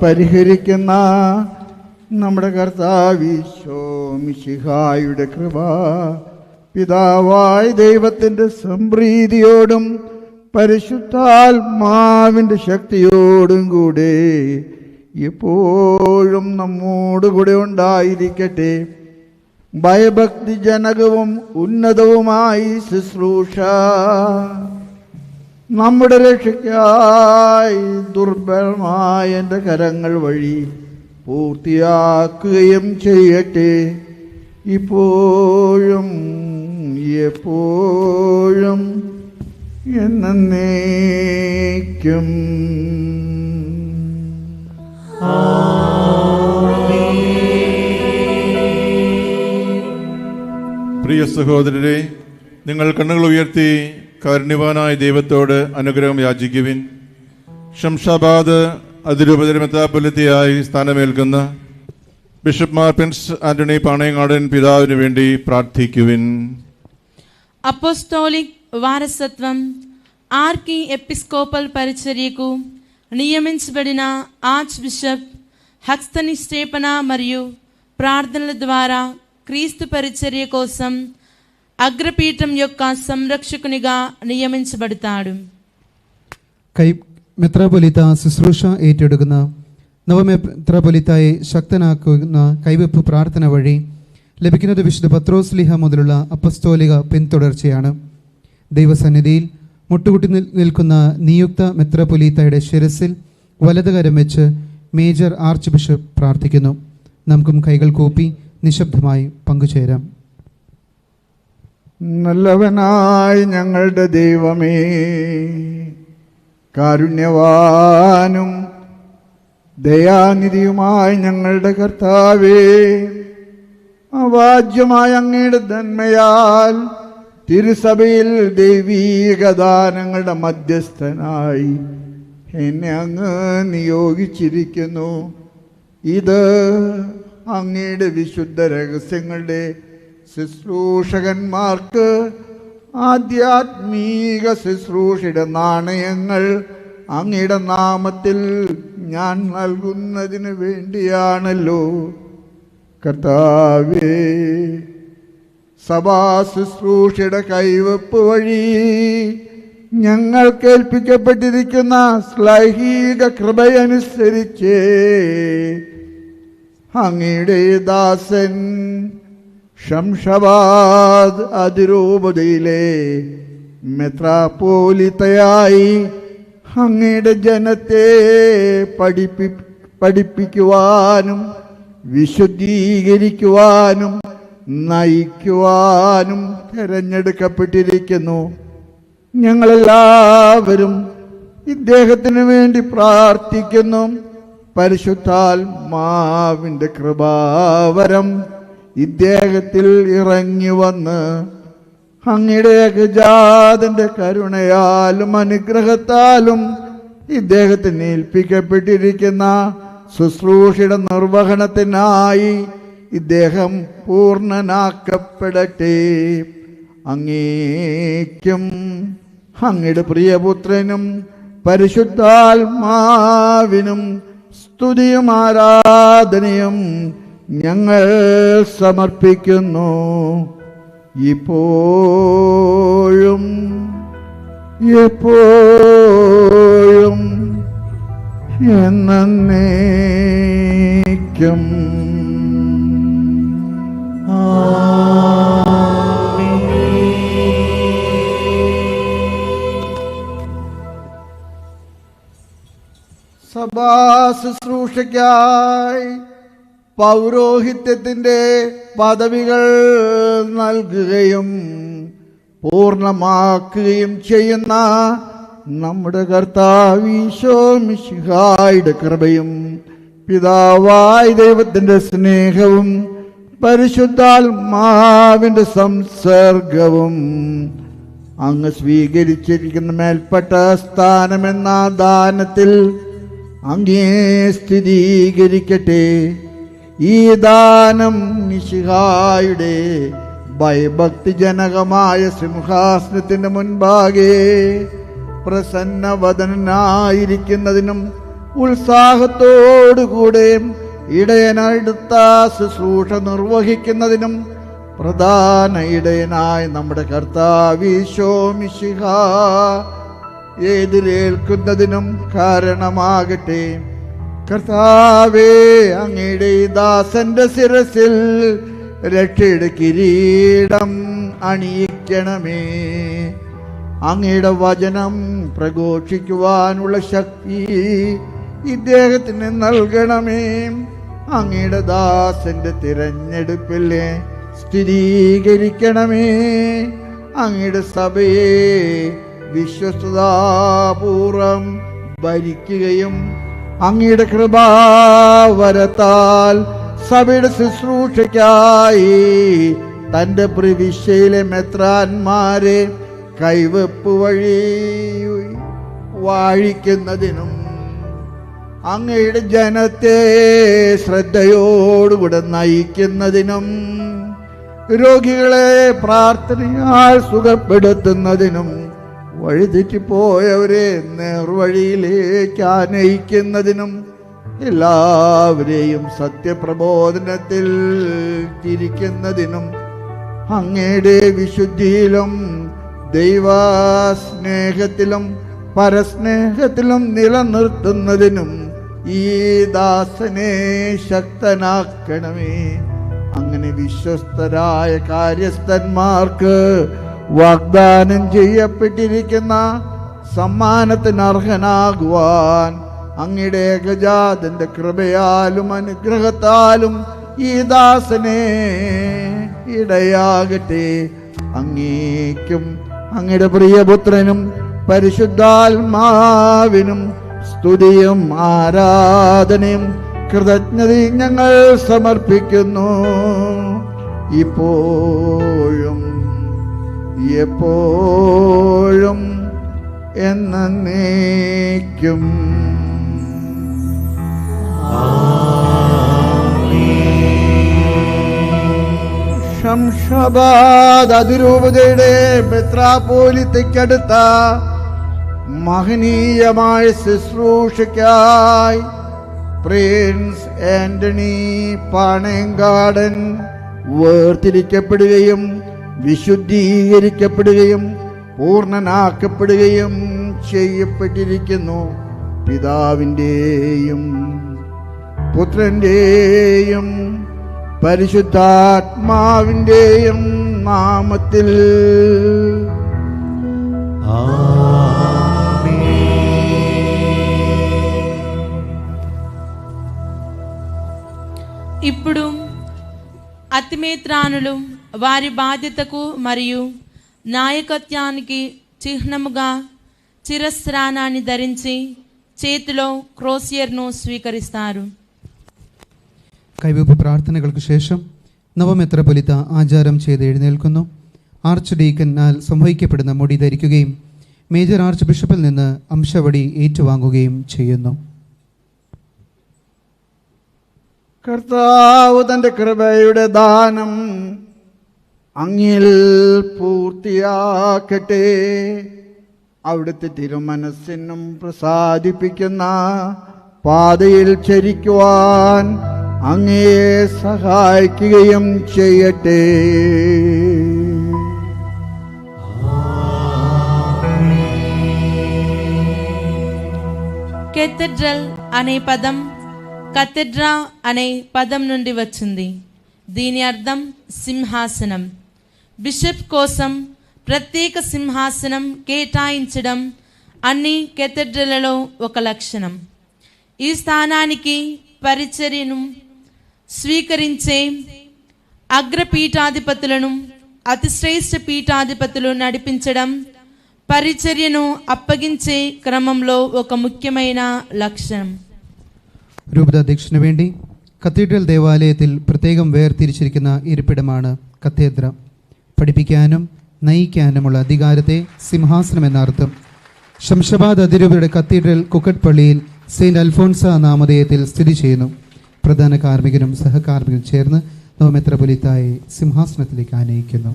പരിഹരിക്കുന്ന നമ്മുടെ കർത്താവീശോ മിശിഹായുടെ കൃപ, പിതാവായ ദൈവത്തിൻ്റെ സംപ്രീതിയോടും പരിശുദ്ധാത്മാവിൻ്റെ ശക്തിയോടും കൂടെ എപ്പോഴും നമ്മോടുകൂടെ ഉണ്ടായിരിക്കട്ടെ. ഭയഭക്തിജനകവും ഉന്നതവുമായി ശുശ്രൂഷ നമ്മുടെ രക്ഷയ്ക്കായി ദുർബലമായ എൻ്റെ കരങ്ങൾ വഴി പൂർത്തിയാക്കുകയും ചെയ്യട്ടെ, ഇപ്പോഴും എപ്പോഴും എന്നേക്കും. പ്രിയ സഹോദരരെ, നിങ്ങൾ കണ്ണുകൾ ഉയർത്തി കാരുണ്യവാനായ ദൈവത്തോട് അനുഗ്രഹം യാചിക്കുവിൻ. ശംഷാബാദ് അതിരൂപതയുടെ മെത്രാപ്പൊലീത്തയായി സ്ഥാനമേൽക്കുന്ന ബിഷപ്പ് മാർ പ്രിൻസ് ആന്റണി പാണയങ്ങാടൻ പിതാവിന് വേണ്ടി പ്രാർത്ഥിക്കുവിൻ. అపోస్తోలిక్ వారసత్వం ఆర్కి ఎపిస్కోపల్ పరిచర్యకు నియమించబడిన ఆర్చ్ బిషప్ హస్తనిక్షేపణ మరియు ప్రార్థనల ద్వారా క్రీస్తు పరిచర్య కోసం అగ్రపీఠం యొక్క సంరక్షకునిగా నియమించబడతాడు. മെത്രാപ്പൊലീത്ത ശുശ്രൂഷ ഏറ്റെടുക്കുന്ന നവമെത്രാപ്പൊലീത്തയെ ശക്തനാക്കുന്ന കൈവെപ്പ് പ്രാർത്ഥന വഴി ലഭിക്കുന്നത് വിശുദ്ധ പത്രോസ്ലിഹ മുതലുള്ള അപ്പസ്തോലിക പിന്തുടർച്ചയാണ്. ദൈവസന്നിധിയിൽ മുട്ടുകുട്ടി നിൽക്കുന്ന നിയുക്ത മെത്രാപ്പൊലീത്തയുടെ ശിരസിൽ വലതുകരം വെച്ച് മേജർ ആർച്ച് ബിഷപ്പ് പ്രാർത്ഥിക്കുന്നു. നമുക്കും കൈകൾ കൂപ്പി നിശബ്ദമായി പങ്കുചേരാം. നല്ലവനായ ഞങ്ങളുടെ ദൈവമേ, കാരുണ്യവാനും ദയാനിധിയുമായ ഞങ്ങളുടെ കർത്താവേ, അവാജ്യമായ അങ്ങയുടെ നന്മയാൽ തിരുസഭയിൽ ദൈവീക ദാനങ്ങളുടെ മധ്യസ്ഥനായി എന്നെ അങ്ങ് നിയോഗിച്ചിരിക്കുന്നു. ഇത് അങ്ങയുടെ വിശുദ്ധ രഹസ്യങ്ങളുടെ ശുശ്രൂഷകന്മാർക്ക് ആധ്യാത്മിക ശുശ്രൂഷയുടെ നാണയങ്ങൾ അങ്ങയുടെ നാമത്തിൽ ഞാൻ നൽകുന്നതിന് വേണ്ടിയാണല്ലോ. കർത്താവേ, സഭാ ശുശ്രൂഷയുടെ കൈവപ്പ് വഴി ഞങ്ങൾ കേൾപ്പിക്കപ്പെട്ടിരിക്കുന്ന ശ്ലൈഹിക കൃപയനുസരിച്ച് അങ്ങയുടെ ദാസൻ ശംഷാബാദ് അതിരൂപതയിലെ മെത്രാപ്പോലിത്തയായി അങ്ങയുടെ ജനത്തെ പഠിപ്പിക്കുവാനും വിശുദ്ധീകരിക്കുവാനും നയിക്കുവാനും തിരഞ്ഞെടുക്കപ്പെട്ടിരിക്കുന്നു. ഞങ്ങളെല്ലാവരും ഇദ്ദേഹത്തിന് വേണ്ടി പ്രാർത്ഥിക്കുന്നു. പരിശുദ്ധാത്മാവിൻ്റെ കൃപാവരം ഇദ്ദേഹത്തിൽ ഇറങ്ങി വന്ന് അങ്ങയുടെ ഏകജാതന്റെ കരുണയാലും അനുഗ്രഹത്താലും ഇദ്ദേഹത്തിന് ഏൽപ്പിക്കപ്പെട്ടിരിക്കുന്ന ശുശ്രൂഷയുടെ നിർവഹണത്തിനായി ഇദ്ദേഹം പൂർണ്ണനാക്കപ്പെടട്ടെ. അങ്ങേക്കും അങ്ങയുടെ പ്രിയപുത്രനും പരിശുദ്ധാത്മാവിനും സ്തുതിയും ആരാധനയും ഞങ്ങൾ സമർപ്പിക്കുന്നു, ഇപ്പോഴും എപ്പോഴും എന്നേക്കും. സഭാ ശുശ്രൂഷയ്ക്കായി പൗരോഹിത്യത്തിൻ്റെ പദവികൾ നൽകുകയും പൂർണ്ണമാക്കുകയും ചെയ്യുന്ന നമ്മുടെ കർത്താവ് ഈശോ മിശിഹായുടെ കൃപയും പിതാവായ ദൈവത്തിൻ്റെ സ്നേഹവും പരിശുദ്ധാത്മാവിൻ്റെ സംസർഗവും അങ്ങ് സ്വീകരിച്ചിരിക്കുന്ന മേൽപ്പെട്ട സ്ഥാനമെന്ന ദാനത്തിൽ അങ്ങേ സ്ഥിരീകരിക്കട്ടെ. ഈ ദാനം മിശിഹായുടെ ഭയഭക്തിജനകമായ സിംഹാസനത്തിൻ്റെ മുൻപാകെ പ്രസന്നവദനായിരിക്കുന്നതിനും ഉത്സാഹത്തോടുകൂടെ ഇടയനടുത്ത ശുശ്രൂഷ നിർവഹിക്കുന്നതിനും പ്രധാന ഇടയനായ നമ്മുടെ കർത്താവ് ഈശോ മിശിഹാ എതിരേൽക്കുന്നതിനും കാരണമാകട്ടെ. കർത്താവേ, അങ്ങയുടെ ഈ ദാസന്റെ ശിരസിൽ രക്ഷയുടെ കിരീടം അണിയിക്കണമേ. അങ്ങയുടെ വചനം പ്രഘോഷിക്കുവാനുള്ള ശക്തി ഇദ്ദേഹത്തിന് നൽകണമേ. അങ്ങയുടെ ദാസന്റെ തിരഞ്ഞെടുപ്പിൽ സ്ഥിരീകരിക്കണമേ. അങ്ങയുടെ സഭയെ വിശ്വസ്തതാപൂർവം ഭരിക്കുകയും അങ്ങയുടെ കൃപാവരത്താൽ സഭയുടെ ശുശ്രൂഷയ്ക്കായി തൻ്റെ പ്രവിശ്യയിലെ മെത്രാന്മാരെ കൈവെപ്പ് വഴി വാഴിക്കുന്നതിനും അങ്ങയുടെ ജനത്തെ ശ്രദ്ധയോടുകൂടെ നയിക്കുന്നതിനും രോഗികളെ പ്രാർത്ഥനയാൽ സുഖപ്പെടുത്തുന്നതിനും വഴിതെറ്റിപ്പോയവരെ നേർവഴിയിലേക്ക് ആനയിക്കുന്നതിനും എല്ലാവരെയും സത്യപ്രബോധനത്തിൽ തിരിക്കുന്നതിനും അങ്ങയുടെ വിശുദ്ധിയിലും ദൈവസ്നേഹത്തിലും പരസ്നേഹത്തിലും നിലനിർത്തുന്നതിനും ഈ ദാസനെ ശക്തനാക്കണമേ. അങ്ങനെ വിശ്വസ്തരായ കാര്യസ്ഥന്മാർക്ക് വാഗ്ദാനം ചെയ്യപ്പെട്ടിരിക്കുന്ന സമ്മാനത്തിന് അർഹനാകുവാൻ അങ്ങയുടെ ഏകജാതന്റെ കൃപയാലും അനുഗ്രഹത്താലും ഈ ദാസനെ ഇടയാകട്ടെ. അങ്ങേക്കും അങ്ങയുടെ പ്രിയപുത്രനും പരിശുദ്ധാത്മാവിനും സ്തുതിയും ആരാധനയും കൃതജ്ഞതയും ഞങ്ങൾ സമർപ്പിക്കുന്നു, ഇപ്പോഴും എപ്പോഴും എന്നേക്കും. ശംഷാബാദ് അതിരൂപതയുടെ മെത്രാപ്പോലിത്തയ്ക്കടുത്ത മഹനീയമായ ശുശ്രൂഷയ്ക്കായി പ്രിൻസ് ആന്റണി പാണേങ്കാടൻ വേർതിരിക്കപ്പെടുകയും വിശുദ്ധീകരിക്കപ്പെടുകയും പൂർണ്ണനാക്കപ്പെടുകയും ചെയ്യപ്പെട്ടിരിക്കുന്നു. പിതാവിൻ്റെയും പുത്രൻ്റെയും പരിശുദ്ധാത്മാവിൻ്റെയും നാമത്തിൽ ఇప్పుడు అతిమేత్రానులు వారి బాధ్యతకు మరియు నాయకత్వానికి చిహ్నముగా చిరస్నానాన్ని ధరించి చేతిలో క్రోసియర్ను స్వీకరిస్తారు. കൈവെപ്പ് പ്രാർത്ഥനകൾക്ക് ശേഷം നവമെത്രാപ്പൊലീത്ത ആചാരം ചെയ്ത് എഴുന്നേൽക്കുന്നു. ആർച്ച് ഡീക്കനാൽ സംവഹിക്കപ്പെടുന്ന മുടി ധരിക്കുകയും മേജർ ആർച്ച് ബിഷപ്പിൽ നിന്ന് അംശവടി ഏറ്റുവാങ്ങുകയും ചെയ്യുന്നു. കർത്താവ് തൻ്റെ കൃപയുടെ ദാനം അങ്ങിൽ പൂർത്തിയാക്കട്ടെ. അവിടുത്തെ തിരുമനസ്സിനും പ്രസാദിപ്പിക്കുന്ന പാതയിൽ ചരിക്കുവാൻ അങ്ങയെ സഹായിക്കുകയും ചെയ്യട്ടെ. కెథెడ్రల్ అనే పదం కథెడ్రా అనే పదం నుండి వచ్చింది. దీని అర్థం సింహాసనం. బిషప్ కోసం ప్రత్యేక సింహాసనం కేటాయించడం అన్ని కెథెడ్రలలో ఒక లక్షణం. ఈ స్థానానికి పరిచర్యను స్వీకరించే అగ్రపీఠాధిపతులను అతిశ్రేష్ఠ పీఠాధిపతులు నడిపించడం పరిచర్యను అప్పగించే క్రమంలో ఒక ముఖ్యమైన లక్ష్యం. രൂപതാധ്യക്ഷന് വേണ്ടി കത്തീഡ്രൽ ദേവാലയത്തിൽ പ്രത്യേകം വേർതിരിച്ചിരിക്കുന്ന ഇരിപ്പിടമാണ് കത്തേദ്ര. പഠിപ്പിക്കാനും നയിക്കാനുമുള്ള അധികാരത്തെ സിംഹാസനം എന്നർത്ഥം. ശംഷാബാദ് അതിരൂപതയുടെ കത്തീഡ്രൽ കുക്കറ്റ് പള്ളിയിൽ സെയിൻറ്റ് അൽഫോൺസ നാമധേയത്തിൽ സ്ഥിതി ചെയ്യുന്നു. പ്രധാന കാർമ്മികനും സഹകാർമ്മികനും ചേർന്ന് നവമെത്രാപ്പൊലീത്തായെ സിംഹാസനത്തിലേക്ക് ആനയിക്കുന്നു.